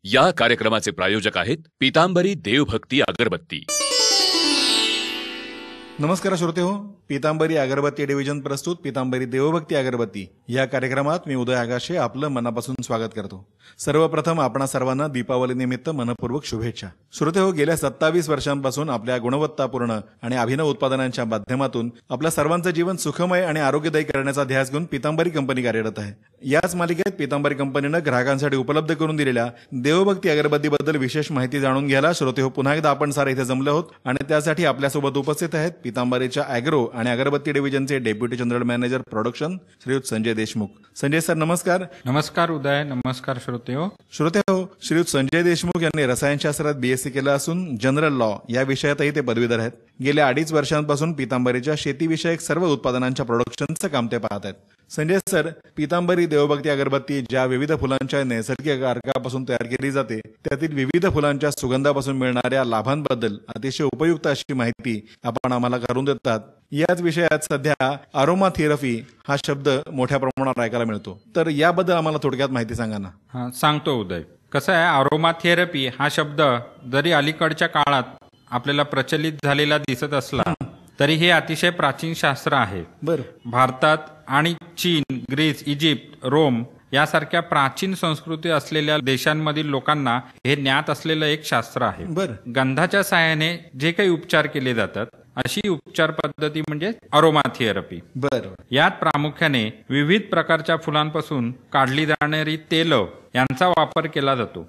या कार्यक्रमाचे प्रायोजक आहेत पीतांबरी देवभक्ती अगरबत्ती। नमस्कार श्रोते हो, पीतांबरी अगरबत्ती डिव्हिजन प्रस्तुत पीतांबरी देवभक्ती अगरबत्ती या कार्यक्रमात मी उदय आगाशे आपलं मनापासून स्वागत करतो। सर्वप्रथम आपणा सर्वांना दीपावली निमित्त मनपूर्वक शुभेच्छा। श्रोते हो, गेल्या 27 वर्षांपासून आपल्या गुणवत्तापूर्ण आणि अभिनव उत्पादनांच्या माध्यमातून आपल्या सर्वांचं जीवन सुखमय आणि आरोग्यदायी करण्याचा ध्यास घेऊन पीतांबरी कंपनी कार्यरत आहे। याच मालिकेत पीतांबरी कंपनीनं ग्राहकांसाठी उपलब्ध करून दिलेल्या देवभक्ती अगरबत्तीबद्दल विशेष माहिती जाणून घ्यायला श्रोते हो पुन्हा एकदा आपण सारे इथे जमले आहोत आणि त्यासाठी आपल्यासोबत उपस्थित आहेत पीतांबरीच्या अॅग्रो आणि अगरबत्ती डिव्हिजनचे डेप्युटी जनरल मॅनेजर प्रोडक्शन श्रीयुत संजय देशमुख। संजय सर नमस्कार। नमस्कार उदय, नमस्कार श्रोते हो। श्रीयुत संजय देशमुख यांनी रसायनशास्त्रात बीएससी केलं असून जनरल लॉ या विषयातही ते पदवीधर आहेत। गेल्या 2.5 वर्षांपासून पीतांबरीच्या शेतीविषयक सर्व उत्पादनांच्या प्रोडक्शनचं काम ते पाहत आहेत। संजय सर, पीतांबरी देवभक्ती अगरबत्ती ज्या विविध फुलांच्या नैसर्गिक अर्कापासून तयार केली जाते त्यातील विविध फुलांच्या सुगंधापासून मिळणाऱ्या लाभांबद्दल अतिशय उपयुक्त अशी माहिती आपण आम्हाला करून देतात। याच विषयात सध्या अरोमा थेरपी हा शब्द मोठ्या प्रमाणात ऐकायला मिळतो, तर याबद्दल आम्हाला थोडक्यात माहिती सांगा ना। सांगतो उदय। कसं आहे, अरोमा थेरपी हा शब्द जरी अलीकडच्या काळात आपल्याला प्रचलित झालेला दिसत असला तरी हे अतिशय प्राचीन शास्त्र आहे। भारतात आणि चीन, ग्रीस, इजिप्त, रोम यासारख्या प्राचीन संस्कृती असलेल्या देशांमधील लोकांना हे ज्ञात असलेलं एक शास्त्र आहे। गंधाच्या साहाय्याने जे काही उपचार केले जातात अशी उपचार पद्धती म्हणजे अरोमा थेरपी। यात प्रामुख्याने विविध प्रकारच्या फुलांपासून काढली जाणारी तेल यांचा वापर केला जातो।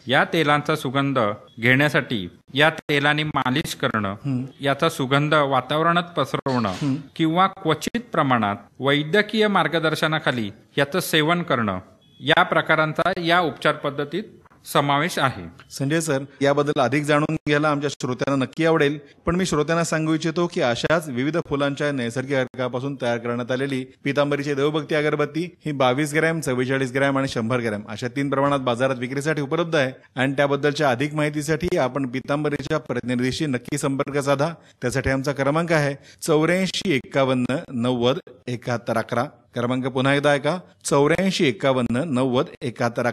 या तेलांचा सुगंध घेण्यासाठी या तेलाने मालिश करणं, याचा सुगंध वातावरणात पसरवणं किंवा क्वचित प्रमाणात वैद्यकीय मार्गदर्शनाखाली याचं सेवन करणं या प्रकारांचा या उपचार पद्धतीत समावेश आहे। संजय सर, याबद्दल अधिक जाणून घ्यायला आमच्या श्रोत्यांना नक्की आवडेल, पण मी श्रोत्यांना सांगू इच्छितो की अशाच विविध फुलांच्या नैसर्गिक अर्कापासून तयार करण्यात आलेली पीतांबरीची देवभक्ती अगरबत्ती ही 22 ग्रॅम, 44 ग्रॅम आणि 100 ग्रॅम अशा 3 प्रमाणात बाजारात विक्रीसाठी उपलब्ध आहे। आणि त्याबद्दलच्या अधिक माहितीसाठी आपण पीतांबरीच्या प्रतिनिधीशी नक्की संपर्क साधा। त्यासाठी आमचा क्रमांक आहे 84 51 90 71 11। क्रमांक पुन्हा एकदा ऐका, 84 51 90 71 11।